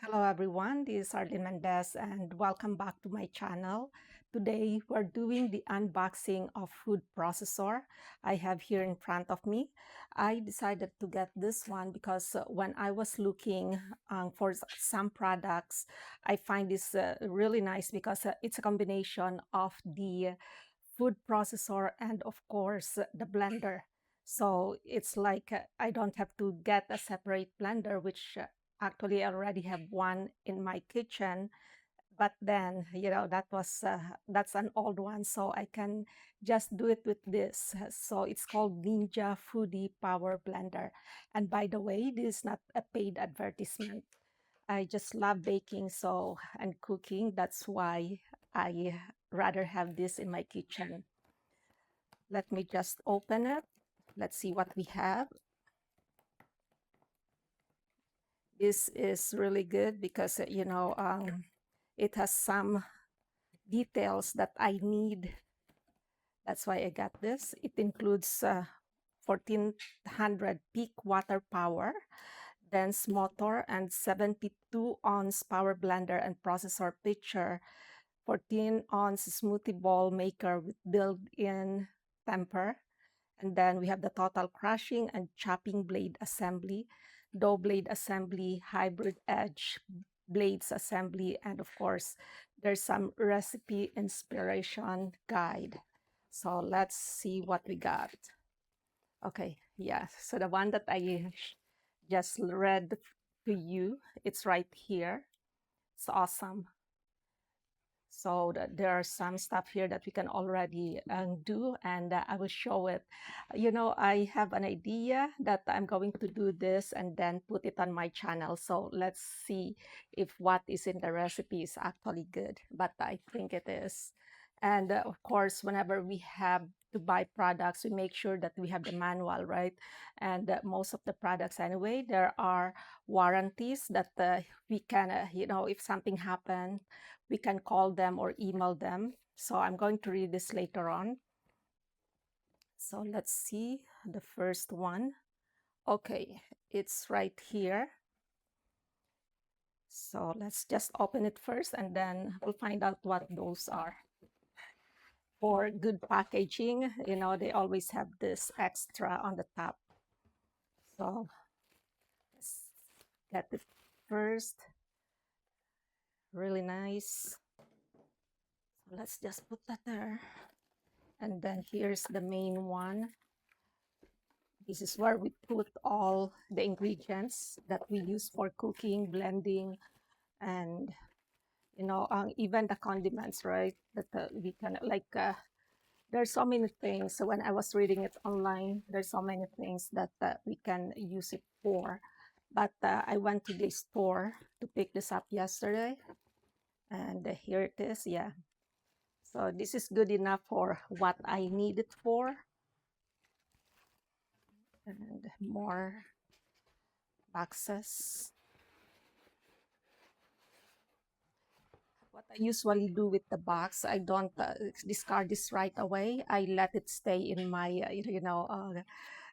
Hello everyone, this is Arlene Mendez and welcome back to my channel. Today we're doing the unboxing of food processor I have here in front of me. I decided to get this one because when I was looking for some products, I find this really nice because it's a combination of the food processor and of course the blender. So it's like I don't have to get a separate blender, which actually I already have one in my kitchen. But then, that's an old one, so I can just do it with this. So it's called Ninja Foodi Power Blender. And by the way, this is not a paid advertisement. I just love baking and cooking. That's why I rather have this in my kitchen. Let me just open it. Let's see what we have. This is really good because, it has some details that I need. That's why I got this. It includes 1400 peak water power, dense motor, and 72-ounce power blender and processor pitcher, 14-ounce smoothie ball maker with built-in temper. And then we have the total crushing and chopping blade assembly, dough blade assembly, hybrid edge blades assembly, and of course, there's some recipe inspiration guide. So let's see what we got. Okay, yeah, so the one that I just read to you, it's right here. It's awesome. So there are some stuff here that we can already do, and I will show it. I have an idea that I'm going to do this and then put it on my channel. So let's see if what is in the recipe is actually good, but I think it is. And of course, whenever we have to buy products, we make sure that we have the manual, right? And most of the products anyway, there are warranties that we can, if something happened, we can call them or email them. So I'm going to read this later on. So let's see the first one. Okay, it's right here. So let's just open it first and then we'll find out what those are. For good packaging, they always have this extra on the top. So let's get it first. Really nice. So let's just put that there. And then here's the main one. This is where we put all the ingredients that we use for cooking, blending, and even the condiments, right? That we can there's so many things. So when I was reading it online, there's so many things that we can use it for. But I went to the store to pick this up yesterday, and here it is. Yeah. So this is good enough for what I need it for. And more boxes. What I usually do with the box, I don't discard this right away. I let it stay in my,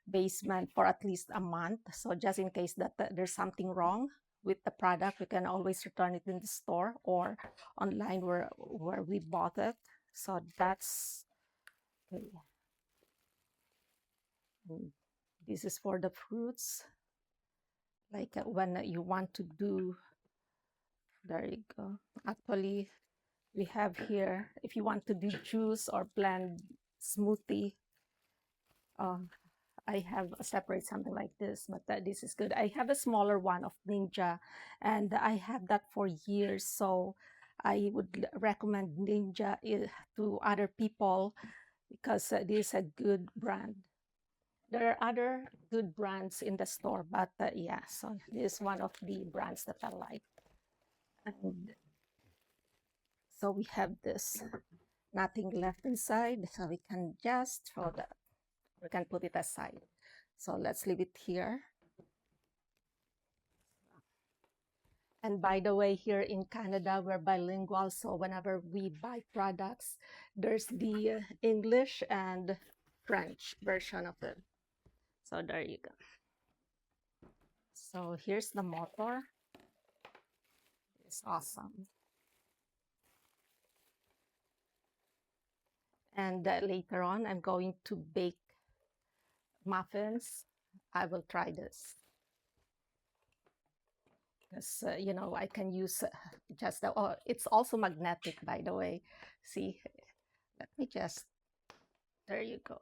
basement for at least a month. So just in case that there's something wrong with the product, we can always return it in the store or online where we bought it. So that's okay. This is for the fruits. Like when you want to do, there you go. Actually, we have here, if you want to do juice or blend smoothie, um, I have a separate something like this, but this is good. I have a smaller one of Ninja, and I have that for years. So I would recommend Ninja to other people because this is a good brand. There are other good brands in the store, but yeah, so this is one of the brands that I like. And so we have this, nothing left inside, so we can just throw that. We can put it aside. So let's leave it here. And by the way, here in Canada, we're bilingual. So whenever we buy products, there's the English and French version of it. So there you go. So here's the motor. It's awesome. And later on, I'm going to bake muffins. I will try this because, I can use just the, oh, it's also magnetic, by the way. See, let me just, there you go.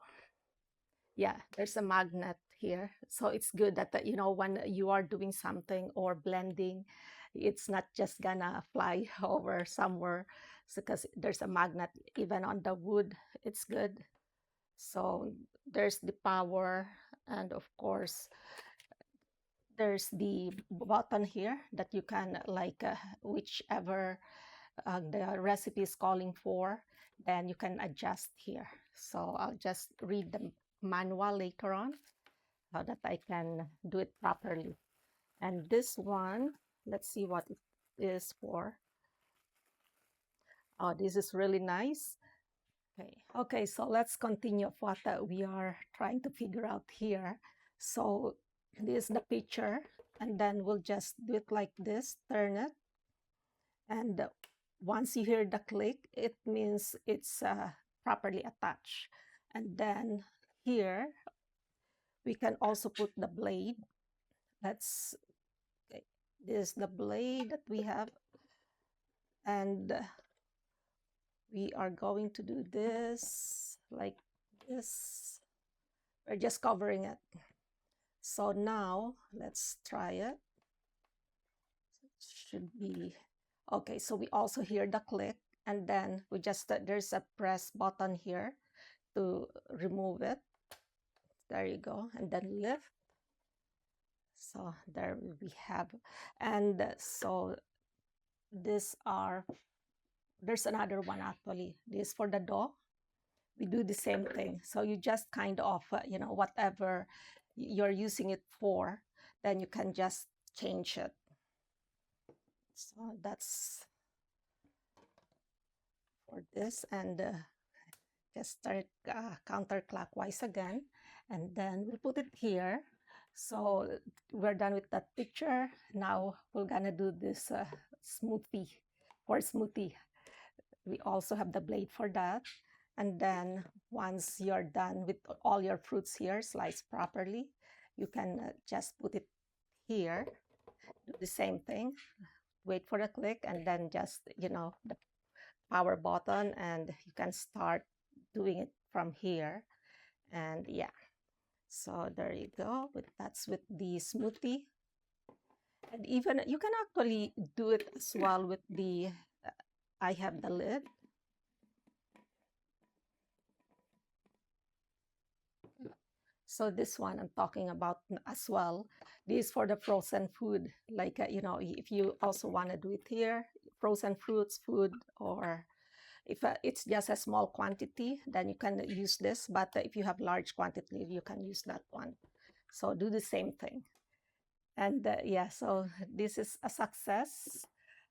Yeah, there's a magnet here. So it's good that, when you are doing something or blending, it's not just gonna fly over somewhere because there's a magnet even on the wood. It's good. So there's the power, and of course, there's the button here that you can like whichever the recipe is calling for, then you can adjust here. So I'll just read the manual later on so that I can do it properly. And this one, let's see what it is for. Oh, this is really nice. Okay, so let's continue of what we are trying to figure out here. So this is the picture, and then we'll just do it like this, turn it, and once you hear the click, it means it's properly attached. And then here, we can also put the blade. Let's, okay, this is the blade that we have, and we are going to do this like this. We're just covering it. So now let's try it. It should be okay. So we also hear the click, and then we just there's a press button here to remove it. There you go, and then lift. So there we have, and so these are, there's another one actually. This for the dough. We do the same thing. So you just kind of, whatever you're using it for, then you can just change it. So that's for this, and just start counterclockwise again, and then we'll put it here. So we're done with that picture. Now we're gonna do this smoothie. For smoothie, we also have the blade for that. And then once you're done with all your fruits here sliced properly, you can just put it here, do the same thing, wait for the click, and then just, the power button, and you can start doing it from here. And yeah, so there you go. That's with the smoothie. And even you can actually do it as well with the I have the lid. So this one I'm talking about as well. This is for the frozen food. Like, if you also want to do it here, frozen fruits, food, or if it's just a small quantity, then you can use this. But if you have large quantity, you can use that one. So do the same thing. And yeah, so this is a success.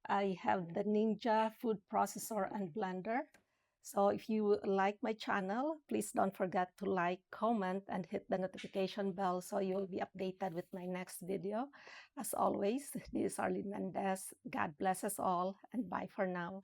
I have the Ninja food processor and blender. So if you like my channel, please don't forget to like, comment, and hit the notification bell so you will be updated with my next video. As always, this is Arlene Mendez. God bless us all, and bye for now.